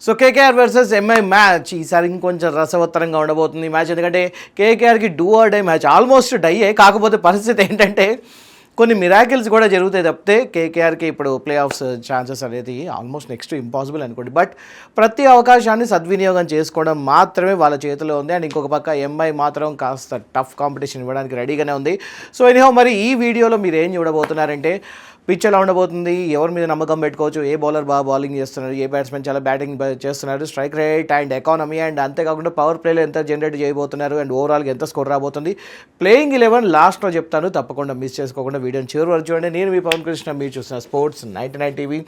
So KKR versus MI match ఈసారి ఇంకొంచెం రసవత్తరంగా ఉండబోతుంది ఈ మ్యాచ్. ఎందుకంటే కేకేఆర్కి do or die match, almost డైయే. కాకపోతే పరిస్థితి ఏంటంటే కొన్ని మిరాకిల్స్ కూడా జరుగుతాయి తప్పితే కేకేఆర్కి ఇప్పుడు ప్లే ఆఫ్స్ ఛాన్సెస్ అనేది ఆల్మోస్ట్ నెక్స్ట్ ఇంపాసిబుల్ అనుకోండి. బట్ ప్రతి అవకాశాన్ని సద్వినియోగం చేసుకోవడం మాత్రమే వాళ్ళ చేతిలో ఉంది. అండ్ ఇంకొక పక్క ఎంఐ మాత్రం కాస్త టఫ్ కాంపిటీషన్ ఇవ్వడానికి రెడీగానే ఉంది. సో ఎనీహౌ మరి ఈ వీడియోలో మీరు ఏం చూడబోతున్నారంటే పిచ్ ఎలా ఉండబోతుంది, ఎవరి మీద నమ్మకం పెట్టుకోవచ్చు, ఏ బౌలర్ బాగా బౌలింగ్ చేస్తున్నారు, ఏ బ్యాట్స్మెన్ చాలా బ్యాటింగ్ చేస్తున్నారు, strike rate and economy, and అంతేకాకుండా పవర్ ప్లేలో ఎంత జనరేట్ చేయబోతున్నారు, అండ్ ఓవరాల్గా ఎంత స్కోర్ రాబోతుంది, ప్లేయింగ్ 11 లాస్ట్లో చెప్తాను. తప్పకుండా మిస్ చేసుకోకుండా వీడియోని చివరి వరకు చూడండి. నేను మీ పవన్ కృష్ణ, మీరు చూస్తున్న స్పోర్ట్స్ 99 టీవీ.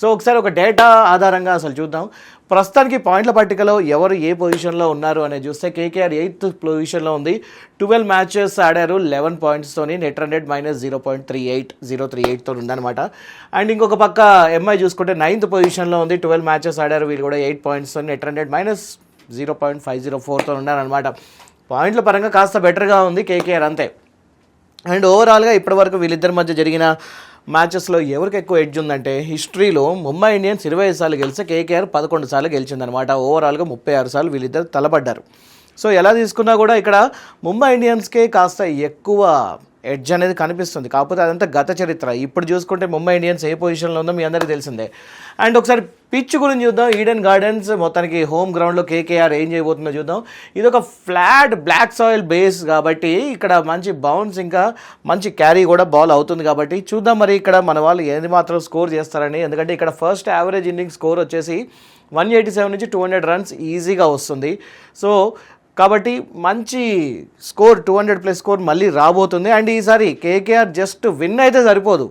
సో ఒకసారి ఒక డేటా ఆధారంగా అసలు చూద్దాం. ప్రస్తుతానికి పాయింట్ల పట్టికలో ఎవరు ఏ పొజిషన్లో ఉన్నారు అనేది చూస్తే కేకేఆర్ 8th పొజిషన్లో ఉంది. 12 మ్యాచెస్ ఆడారు, 11 పాయింట్స్తోని. నెట్ రన్ రేట్ -0.38తో ఉందన్నమాట. అండ్ ఇంకొక పక్క ఎంఐ చూసుకుంటే 9th పొజిషన్లో ఉంది. 12 మ్యాచెస్ ఆడారు, వీళ్ళు కూడా 8 పాయింట్స్తో. నెట్ రన్ రేట్ -0.504తో ఉన్నారనమాట. పాయింట్ల పరంగా కాస్త బెటర్గా ఉంది కేకేఆర్, అంతే. అండ్ ఓవరాల్గా ఇప్పటివరకు వీళ్ళిద్దరి మధ్య జరిగిన మ్యాచెస్లో ఎవరికి ఎక్కువ ఎడ్జ్ ఉందంటే హిస్టరీలో ముంబై ఇండియన్స్ 25 సార్లు గెలిస్తే కేకేఆర్ 11 సార్లు గెలిచిందనమాట. ఓవరాల్గా 36 సార్లు వీళ్ళిద్దరు తలపడ్డారు. సో ఎలా తీసుకున్నా కూడా ఇక్కడ ముంబై ఇండియన్స్కే కాస్త ఎక్కువ ఎడ్జ్ అనేది కనిపిస్తుంది. కాకపోతే అదంతా గత చరిత్ర. ఇప్పుడు చూసుకుంటే ముంబై ఇండియన్స్ ఏ పొజిషన్లో ఉందో మీ అందరికీ తెలిసిందే. అండ్ ఒకసారి పిచ్ గురించి చూద్దాం. ఈడెన్ గార్డెన్స్ మొత్తానికి హోమ్ గ్రౌండ్లో కేకేఆర్ ఏం చేయబోతుందో చూద్దాం. ఇది ఒక ఫ్లాట్ బ్లాక్ సాయిల్ బేస్ కాబట్టి ఇక్కడ మంచి బౌన్స్ ఇంకా మంచి క్యారీ కూడా బాల్ అవుతుంది కాబట్టి చూద్దాం మరి ఇక్కడ మన వాళ్ళు ఏది మాత్రం స్కోర్ చేస్తారని. ఎందుకంటే ఇక్కడ ఫస్ట్ యావరేజ్ ఇన్నింగ్స్ స్కోర్ వచ్చేసి 187 నుంచి 200 రన్స్ ఈజీగా వస్తుంది. సో కాబట్టి మంచి స్కోర్ 200+ స్కోర్ మళ్ళీ రాబోతుంది. అండ్ ఈసారి కేకేఆర్ జస్ట్ విన్ అయితే సరిపోదు,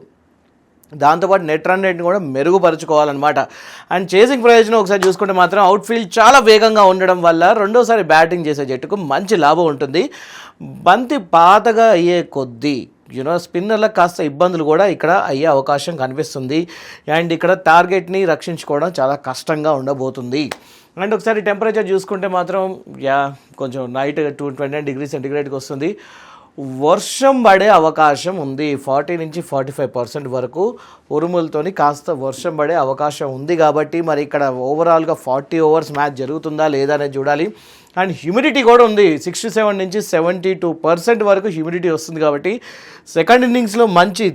దాంతోపాటు నెట్ రన్ రేట్ని కూడా మెరుగుపరుచుకోవాలన్నమాట. అండ్ చేసింగ్ ప్రయోజనం ఒకసారి చూసుకుంటే మాత్రం అవుట్ఫీల్డ్ చాలా వేగంగా ఉండడం వల్ల రెండోసారి బ్యాటింగ్ చేసే జట్టుకు మంచి లాభం ఉంటుంది. బంతి పాతగా అయ్యే కొద్దీ స్పిన్నర్లకు కాస్త ఇబ్బందులు కూడా ఇక్కడ అయ్యే అవకాశం కనిపిస్తుంది. అండ్ ఇక్కడ టార్గెట్ని రక్షించుకోవడం చాలా కష్టంగా ఉండబోతుంది. అండ్ ఒకసారి టెంపరేచర్ చూసుకుంటే మాత్రం కొంచెం నైట్ 29 డిగ్రీ సెంటిగ్రేడ్కి వస్తుంది. వర్షం పడే అవకాశం ఉంది. 40 నుంచి 45% వరకు ఉరుములతోని కాస్త వర్షం పడే అవకాశం ఉంది. కాబట్టి మరి ఇక్కడ ఓవరాల్గా 40 ఓవర్స్ మ్యాచ్ జరుగుతుందా లేదా అనేది చూడాలి. అండ్ హ్యూమిడిటీ కూడా ఉంది. 67 నుంచి 72% వరకు హ్యూమిడిటీ వస్తుంది. కాబట్టి సెకండ్ ఇన్నింగ్స్లో మంచి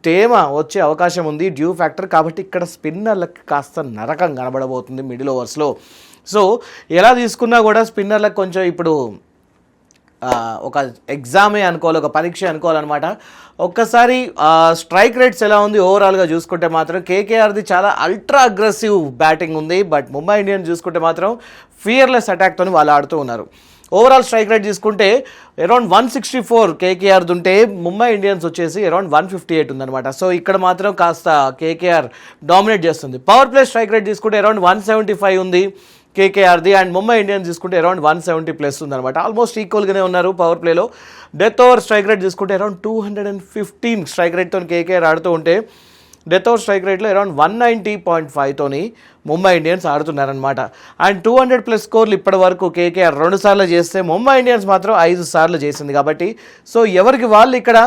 తేమ వచ్చే అవకాశం ఉంది, డ్యూ ఫ్యాక్టర్. కాబట్టి ఇక్కడ స్పిన్నర్లకు కాస్త నరకం కనబడబోతుంది మిడిల్ ఓవర్స్లో. సో ఎలా తీసుకున్నా కూడా స్పిన్నర్లకు కొంచెం ఇప్పుడు ఒక ఎగ్జామే అనుకోవాలి, ఒక పరీక్ష అనుకోవాలన్నమాట. ఒక్కసారి స్ట్రైక్ రేట్స్ ఎలా ఉంది ఓవరాల్గా చూసుకుంటే మాత్రం కేకేఆర్ది చాలా అల్ట్రా అగ్రెసివ్ బ్యాటింగ్ ఉంది. బట్ ముంబై ఇండియన్స్ చూసుకుంటే మాత్రం ఫియర్లెస్ అటాక్తో వాళ్ళు ఆడుతూ ఉన్నారు. ఓవరాల్ స్ట్రైక్ రేట్ తీసుకుంటే అరౌండ్ 164 కేకేఆర్ ఉంటే ముంబై ఇండియన్స్ వచ్చేసి అరౌండ్ 158 ఉందన్నమాట. సో ఇక్కడ మాత్రం కాస్త కేకేఆర్ డామినేట్ చేస్తుంది. పవర్ ప్లే స్ట్రైక్ రేట్ తీసుకుంటే అరౌండ్ 175 ఉంది కేకేఆర్ది. అండ్ ముంబై ఇండియన్స్ తీసుకుంటే అరౌండ్ 170+ ఉందన్నమాట. ఆల్మోస్ట్ ఈక్వల్గానే ఉన్నారు పవర్ ప్లేలో. డెత్ ఓవర్ స్ట్రైక్ రేట్ తీసుకుంటే అరౌండ్ 215 స్ట్రైక్ రేట్తో కేకేఆర్ ఆడుతూ ఉంటే డెత్ ఓవర్ స్ట్రైక్ రేట్లో అరౌండ్ 190.5తోని ముంబై ఇండియన్స్ ఆడుతున్నారనమాట. అండ్ 200+ స్కోర్లు ఇప్పటి వరకు కేకేఆర్ 2 సార్లు చేస్తే ముంబై ఇండియన్స్ మాత్రం 5 సార్లు చేసింది. కాబట్టి సో ఎవరికి వాళ్ళు ఇక్కడ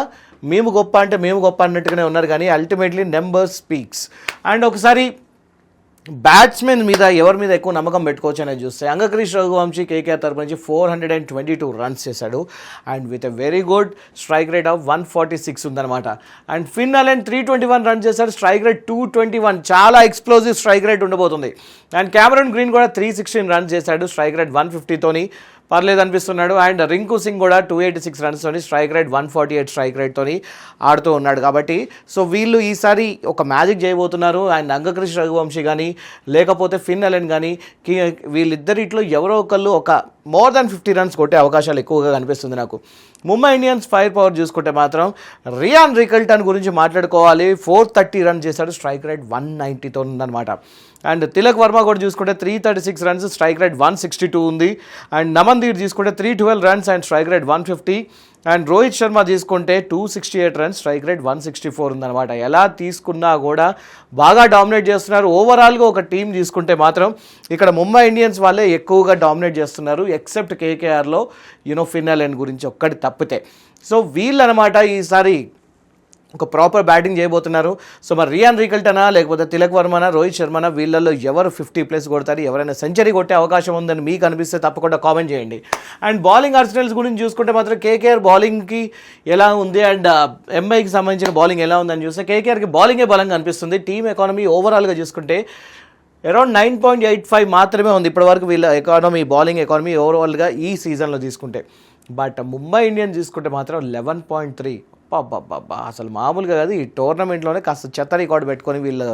మేము గొప్ప అంటే మేము గొప్ప అన్నట్టుగానే ఉన్నారు. కానీ అల్టిమేట్లీ నెంబర్ స్పీక్స్. అండ్ ఒకసారి బ్యాట్స్మెన్ మీద ఎవరి మీద ఎక్కువ నమ్మకం పెట్టుకోవచ్చు అనేది చూస్తే అంగక్రీష్ రఘువంశీ కేకేఆర్ తరపు నుంచి 422 రన్స్ చేశాడు. And with a very good strike rate of 146 ఉందన్నమాట. అండ్ ఫిన్ అలెన్ 321 రన్స్ చేశాడు, స్ట్రైక్ రేట్ 221. చాలా ఎక్స్ప్లోజివ్ స్ట్రైక్ రేట్ ఉండబోతుంది. అండ్ క్యామరన్ గ్రీన్ కూడా 316 రన్స్ చేశాడు, స్ట్రైక్ రేట్ 150తోని పర్లేదు అనిపిస్తున్నాడు. అండ్ రింకు సింగ్ కూడా 286 రన్స్తోని స్ట్రైక్ రేట్ 148 స్ట్రైక్ రేట్తోని ఆడుతూ ఉన్నాడు. కాబట్టి సో వీళ్ళు ఈసారి ఒక మ్యాజిక్ చేయబోతున్నారు. అండ్ అంగక్రీష్ రఘువంశీ కానీ లేకపోతే ఫిన్ అలెన్ కానీ వీళ్ళిద్దరిట్లో ఎవరో ఒకళ్ళు ఒక మోర్ దాన్ 50 రన్స్ కొట్టే అవకాశాలు ఎక్కువగా కనిపిస్తుంది నాకు. ముంబై ఇండియన్స్ ఫైర్ పవర్ చూసుకుంటే మాత్రం రియాన్ రికల్టన్ గురించి మాట్లాడుకోవాలి. 430 రన్స్ చేశాడు, స్ట్రైక్ రేట్ 190తో ఉందన్నమాట. అండ్ తిలక్ వర్మ కూడా చూసుకుంటే 336 రన్స్, స్ట్రైక్ రేట్ 162 ఉంది. అండ్ నమన్దీర్ తీసుకుంటే 312 runs and strike rate 150. And Rohit Sharma తీసుకుంటే 268 రన్స్, స్ట్రైక్ రేట్ 164 ఉందన్నమాట. ఎలా తీసుకున్నా కూడా బాగా డామినేట్ చేస్తున్నారు. ఓవరాల్గా ఒక టీం తీసుకుంటే మాత్రం ఇక్కడ ముంబై ఇండియన్స్ వాళ్ళే ఎక్కువగా డామినేట్ చేస్తున్నారు, ఎక్సెప్ట్ కేకేఆర్లో ఫిన్ అలెన్ గురించి ఒక్కటి తప్పితే. సో వీళ్ళనమాట ఈసారి ఒక ప్రాపర్ బ్యాటింగ్ చేయబోతున్నారు. సో మరి రియాన్ రికల్టనా లేకపోతే తిలక్ వర్మనా రోహిత్ శర్మనా వీళ్ళల్లో ఎవరు 50+ కొడతారు, ఎవరైనా సెంచరీ కొట్టే అవకాశం ఉందని మీకు అనిపిస్తే తప్పకుండా కామెంట్ చేయండి. అండ్ బౌలింగ్ ఆర్సెనల్స్ గురించి చూసుకుంటే మాత్రం కేకేఆర్ బౌలింగ్కి ఎలా ఉంది అండ్ ఎంఐకి సంబంధించిన బౌలింగ్ ఎలా ఉందని చూస్తే కేకేఆర్కి బౌలింగే బలంగా అనిపిస్తుంది. టీమ్ ఎకానమీ ఓవరాల్గా చూసుకుంటే అరౌండ్ 9.85 మాత్రమే ఉంది ఇప్పటివరకు వీళ్ళ బౌలింగ్ ఎకానమీ ఓవరాల్గా ఈ సీజన్లో తీసుకుంటే. బట్ ముంబై ఇండియన్స్ తీసుకుంటే మాత్రం 11.3. బాబా అసలు మామూలుగా కాదు. ఈ టోర్నమెంట్లోనే కాస్త చెత్త రికార్డు పెట్టుకొని వీళ్ళు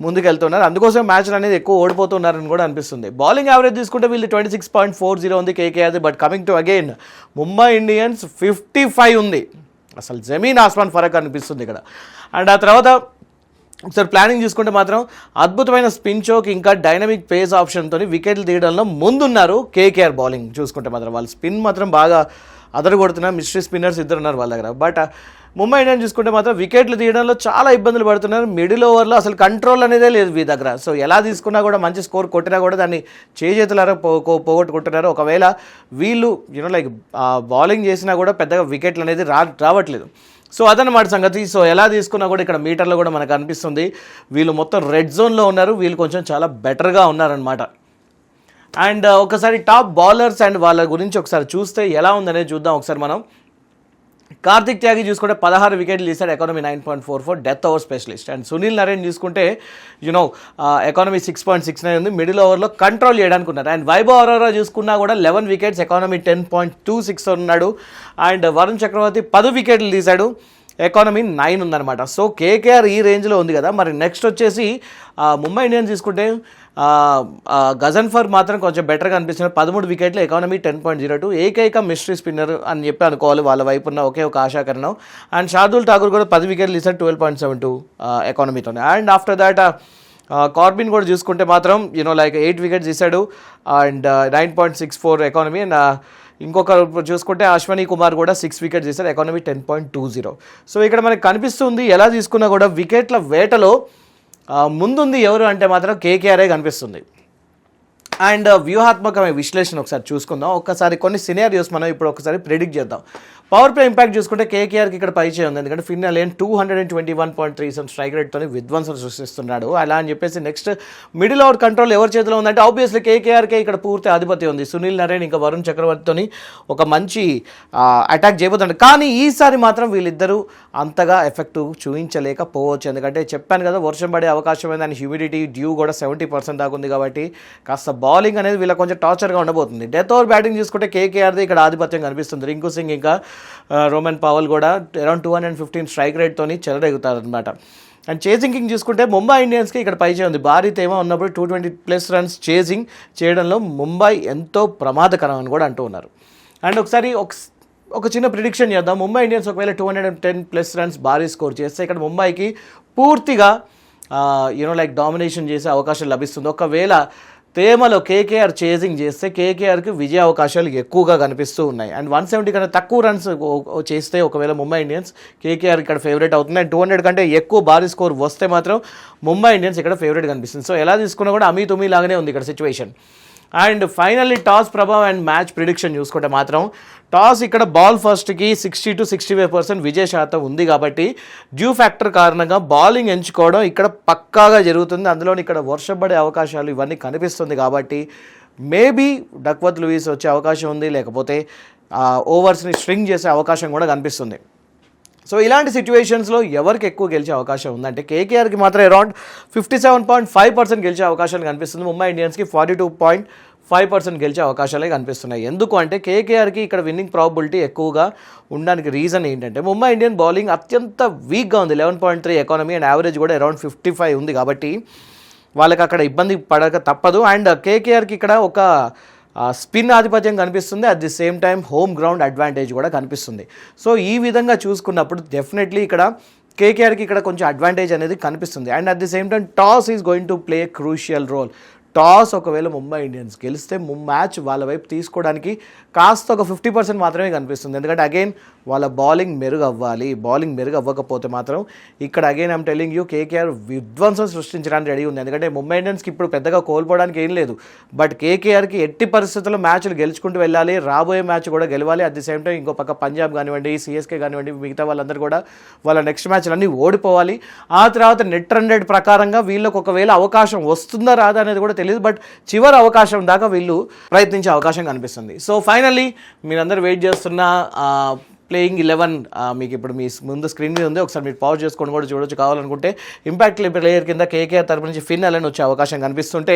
ముందుకెళ్తున్నారు. అందుకోసం మ్యాచ్లు అనేది ఎక్కువ ఓడిపోతున్నారని కూడా అనిపిస్తుంది. బౌలింగ్ యావరేజ్ తీసుకుంటే వీళ్ళు 26.40 ఉంది కేకేఆర్ది. But coming to again Mumbai Indians 55 ఉంది. అసలు జమీన్ ఆస్మాన్ ఫరక్ అనిపిస్తుంది ఇక్కడ. అండ్ ఆ తర్వాత ఒకసారి ప్లానింగ్ చూసుకుంటే మాత్రం అద్భుతమైన స్పిన్ చోక్ ఇంకా డైనమిక్ పేస్ ఆప్షన్తో వికెట్లు తీయడంలో ముందున్నారు కేకేఆర్. బౌలింగ్ చూసుకుంటే మాత్రం వాళ్ళు స్పిన్ మాత్రం బాగా అదరగొడుతున్నారు. మిస్టరీ స్పిన్నర్స్ ఇద్దరు ఉన్నారు వాళ్ళ దగ్గర. బట్ ముంబై ఇండియన్స్ చూసుకుంటే మాత్రం వికెట్లు తీయడంలో చాలా ఇబ్బందులు పడుతున్నారు. మిడిల్ ఓవర్లో అసలు కంట్రోల్ అనేదే లేదు వీళ్ళ దగ్గర. సో ఎలా తీసుకున్నా కూడా మంచి స్కోర్ కొట్టినా కూడా దాన్ని చేతులారా పోగొట్టుకుంటున్నారు. ఒకవేళ వీళ్ళు లైక్ బౌలింగ్ చేసినా కూడా పెద్దగా వికెట్లు అనేది రావట్లేదు. సో అదనమాట సంగతి. సో ఎలా తీసుకున్నా కూడా ఇక్కడ మీటర్లో కూడా మనకు అనిపిస్తుంది వీళ్ళు మొత్తం రెడ్ జోన్లో ఉన్నారు. వీళ్ళు కొంచెం చాలా బెటర్గా ఉన్నారనమాట. అండ్ ఒకసారి టాప్ బౌలర్స్ అండ్ వాళ్ళ గురించి ఒకసారి చూస్తే ఎలా ఉందనేది చూద్దాం. ఒకసారి మనం కార్తిక్ త్యాగి చూసుకుంటే 16 వికెట్లు తీశాడు, economy 9.44, death over specialist. And Sunil Narine చూసుకుంటే ఎకానమీ 6.69 ఉంది, మిడిల్ ఓవర్లో కంట్రోల్ చేయడానికి ఉన్నారు. అండ్ వైభవ్ అరోరా చూసుకున్నా కూడా 11 వికెట్స్, ఎకానమీ 10.26 ఉన్నాడు. అండ్ వరుణ్ చక్రవర్తి 10 వికెట్లు తీశాడు, ఎకానమీ 9 ఉందన్నమాట. సో కేకేఆర్ ఈ రేంజ్లో ఉంది కదా. మరి నెక్స్ట్ వచ్చేసి ముంబై ఇండియన్స్ తీసుకుంటే గజన్ఫర్ మాత్రం కొంచెం బెటర్గా అనిపిస్తున్నారు, 13 వికెట్లు, ఎకానమీ 10.02. ఏకైక మిస్టరీ స్పిన్నర్ అని చెప్పి అనుకోవాలి వాళ్ళ వైపు ఉన్న ఒకే ఒక ఆశాకరణం. అండ్ షార్దుల్ ఠాకూర్ కూడా 10 వికెట్లు తీశాడు, 12.72 ఎకానమీతో. అండ్ ఆఫ్టర్ దాట్ కార్బిన్ కూడా చూసుకుంటే మాత్రం లైక్ 8 వికెట్స్ తీశాడు అండ్ 9.64 ఎకానమీ. అండ్ ఇంకొక చూసుకుంటే అశ్వనీ కుమార్ కూడా 6 వికెట్స్ తీశారు, ఎకానమీ 10.20. సో ఇక్కడ మనకి కనిపిస్తుంది ఎలా తీసుకున్నా కూడా వికెట్ల వేటలో ముందుంది ఎవరు అంటే మాత్రం కేకేఆర్ఏ కనిపిస్తుంది. అండ్ వ్యూహాత్మకమైన విశ్లేషణ ఒకసారి చూసుకుందాం. ఒకసారి కొన్ని సినారియోస్ మనం ఇప్పుడు ఒకసారి ప్రెడిక్ట్ చేద్దాం. పవర్ ప్లే ఇంపాక్ట్ చూసుకుంటే కేకేఆర్కి ఇక్కడ పైచే ఉంది, ఎందుకంటే ఫిన్ అలేన్ 221.37 స్ట్రైక్ రేట్తో విధ్వంసం సృష్టిస్తున్నాడు. అలా అని చెప్పేసి నెక్స్ట్ మిడిల్ ఓవర్ కంట్రోల్ ఎవరి చేతిలో ఉందంటే ఆబ్వియస్లీ కేకేఆర్కే ఇక్కడ పూర్తి ఆధిపత్యం ఉంది. సునీల్ నరేన్ ఇంకా వరుణ్ చక్రవర్తితో ఒక మంచి అటాక్ చేయబోతున్నాడు. కానీ ఈసారి మాత్రం వీళ్ళిద్దరూ అంతగా ఎఫెక్టివ్ చూపించలేకపోవచ్చు, ఎందుకంటే చెప్పాను కదా వర్షం పడే అవకాశం ఉంది. అండ్ హ్యూమిడిటీ డ్యూ కూడా 70% దాకా ఉంది కాబట్టి కాస్త బౌలింగ్ అనేది వీళ్ళకి కొంచెం టార్చర్గా ఉండబోతుంది. డెత్ ఓవర్ బ్యాటింగ్ చూసుకుంటే కేకేఆర్ది ఇక్కడ ఆధిపత్యం కనిపిస్తుంది. రింకు సింగ్ ఇంకా రోమన్ పవల్ కూడా అరౌండ్ 215 స్ట్రైక్ రేట్తో చెలరేగుతారు అనమాట. అండ్ చేసింగ్ కింగ్ చూసుకుంటే ముంబై ఇండియన్స్కి ఇక్కడ పైచే ఉంది. భారీ తేమ ఉన్నప్పుడు 220+ రన్స్ చేసింగ్ చేయడంలో ముంబై ఎంతో ప్రమాదకరం అని కూడా అంటూ ఉన్నారు. అండ్ ఒకసారి ఒక చిన్న ప్రిడిక్షన్ చేద్దాం. ముంబై ఇండియన్స్ ఒకవేళ 210+ రన్స్ భారీ స్కోర్ చేస్తే ఇక్కడ ముంబైకి పూర్తిగా లైక్ డామినేషన్ చేసే అవకాశం లభిస్తుంది. ఒకవేళ తేమలో కేకేఆర్ చేజింగ్ చేస్తే కేకేఆర్కి విజయ అవకాశాలు ఎక్కువగా కనిపిస్తూ ఉన్నాయి. అండ్ 170 కన్నా తక్కువ రన్స్ చేస్తే ఒకవేళ ముంబై ఇండియన్స్ కేకేఆర్ ఇక్కడ ఫేవరెట్ అవుతుంది. అండ్ 200 కంటే ఎక్కువ భారీ స్కోర్ వస్తే మాత్రం ముంబై ఇండియన్స్ ఇక్కడ ఫేవరెట్ కనిపిస్తుంది. సో ఎలా తీసుకున్నా కూడా అమీ తుమీ లాగానే ఉంది ఇక్కడ situation. And finally toss Prabhav and match prediction చూసుకుంటే మాత్రం టాస్ ఇక్కడ బాల్ ఫస్ట్కి 60 to 65% విజయ శాతం ఉంది కాబట్టి డ్యూ ఫ్యాక్టర్ కారణంగా బౌలింగ్ ఎంచుకోవడం ఇక్కడ పక్కాగా జరుగుతుంది. అందులో ఇక్కడ వర్షం పడే అవకాశాలు ఇవన్నీ కనిపిస్తుంది కాబట్టి మేబీ డక్వర్త్ లూయిస్ వచ్చే అవకాశం ఉంది, లేకపోతే ఓవర్స్ని స్ట్రింగ్ చేసే అవకాశం కూడా కనిపిస్తుంది. సో ఇలాంటి సిచ్యువేషన్స్లో ఎవరికి ఎక్కువ గెలిచే అవకాశం ఉందంటే కేకేఆర్కి మాత్రం అరౌండ్ 57.5% గెలిచే అవకాశాలు కనిపిస్తుంది. ముంబై ఇండియన్స్కి 42.5% గెలిచే అవకాశాలే కనిపిస్తున్నాయి. ఎందుకు అంటే కేకేఆర్కి ఇక్కడ విన్నింగ్ ప్రాబిలిటీ ఎక్కువగా ఉండడానికి రీజన్ ఏంటంటే ముంబై ఇండియన్ బౌలింగ్ అత్యంత వీక్గా ఉంది, 11.3 ఎకానమీ అండ్ యావరేజ్ కూడా అరౌండ్ 55 ఉంది కాబట్టి వాళ్ళకి అక్కడ ఇబ్బంది పడక తప్పదు. అండ్ కేకేఆర్కి ఇక్కడ ఒక స్పిన్ ఆధిపత్యం కనిపిస్తుంది, at the same time home ground advantage కూడా కనిపిస్తుంది. సో ఈ విధంగా చూసుకున్నప్పుడు డెఫినెట్లీ ఇక్కడ కేకేఆర్కి ఇక్కడ కొంచెం అడ్వాంటేజ్ అనేది కనిపిస్తుంది. And at the same time toss is going to play crucial role. Toss ఒకవేళ ముంబై ఇండియన్స్ గెలిస్తే మ్యాచ్ వాళ్ళ వైపు తీసుకోవడానికి కాస్త ఒక 50% మాత్రమే కనిపిస్తుంది. ఎందుకంటే అగైన్ వాళ్ళ బౌలింగ్ మెరుగు అవ్వాలి. బౌలింగ్ మెరుగు అవ్వకపోతే మాత్రం ఇక్కడ again I'm telling you KKR విధ్వంసం సృష్టించడానికి రెడీ ఉంది. ఎందుకంటే ముంబై ఇండియన్స్కి ఇప్పుడు పెద్దగా కోల్పోవడానికి ఏం లేదు. బట్ కేకేఆర్కి ఎట్టి పరిస్థితుల్లో మ్యాచ్లు గెలుచుకుంటూ వెళ్ళాలి. రాబోయే మ్యాచ్ కూడా గెలవాలి. అట్ ది సేమ్ టైం ఇంకో పక్క పంజాబ్ కానివ్వండి, సిఎస్కే కానివ్వండి, మిగతా వాళ్ళందరూ కూడా వాళ్ళ నెక్స్ట్ మ్యాచ్లు అన్నీ ఓడిపోవాలి. ఆ తర్వాత నెట్ రన్ రేట్ ప్రకారంగా వీళ్ళకి ఒకవేళ అవకాశం వస్తుందా రాదా అనేది కూడా తెలియదు. బట్ చివరి అవకాశం దాకా వీళ్ళు ప్రయత్నించే అవకాశం కనిపిస్తుంది. సో ఫైనల్లీ మీరందరూ వెయిట్ చేస్తున్న ప్లేయింగ్ 11 మీకు ఇప్పుడు మీ ముందు స్క్రీన్ మీద ఉంది. ఒకసారి మీరు పాజ్ చేసుకొని కూడా చూడొచ్చు. కావాలనుకుంటే ఇంపాక్ట్ ప్లేయర్ కింద కేకేఆర్ తరపు నుంచి ఫిన్ అలెన్ వచ్చే అవకాశం కనిపిస్తుంటే,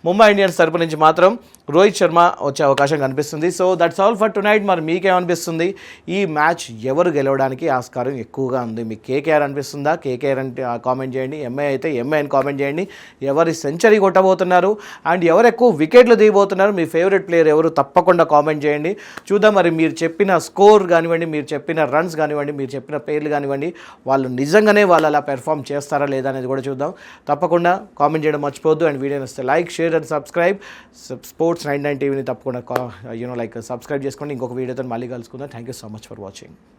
ముంబై ఇండియన్స్ తరపు నుంచి మాత్రం రోహిత్ శర్మ వచ్చే అవకాశం కనిపిస్తుంది. So that's all for tonight. మరి మీకేమనిపిస్తుంది? ఈ మ్యాచ్ ఎవరు గెలవడానికి ఆస్కారం ఎక్కువగా ఉంది? మీకు కేకేఆర్ అనిపిస్తుందా? కేకేఆర్ అంటే కామెంట్ చేయండి. ఎంఐ అయితే ఎంఐ అని కామెంట్ చేయండి. ఎవరి సెంచరీ కొట్టబోతున్నారు అండ్ ఎవరు ఎక్కువ వికెట్లు తీయబోతున్నారు, మీ ఫేవరెట్ ప్లేయర్ ఎవరు, తప్పకుండా కామెంట్ చేయండి. చూద్దాం మరి మీరు చెప్పిన స్కోర్ కానివ్వండి, మీరు చెప్పిన రన్స్ కానివ్వండి, మీరు చెప్పిన పేర్లు కానివ్వండి, వాళ్ళు నిజంగానే వాళ్ళు అలా పెర్ఫామ్ చేస్తారా లేదా అనేది కూడా చూద్దాం. తప్పకుండా కామెంట్ చేయడం మర్చిపోవద్దు. అండ్ వీడియో నచ్చితే like, share and subscribe. Sports 99 టీవీని తప్పకుండా సబ్స్క్రైబ్ చేసుకోండి. ఇంకొక వీడియోతో మళ్ళీ కలుసుకుందాం. Thank you so much for watching.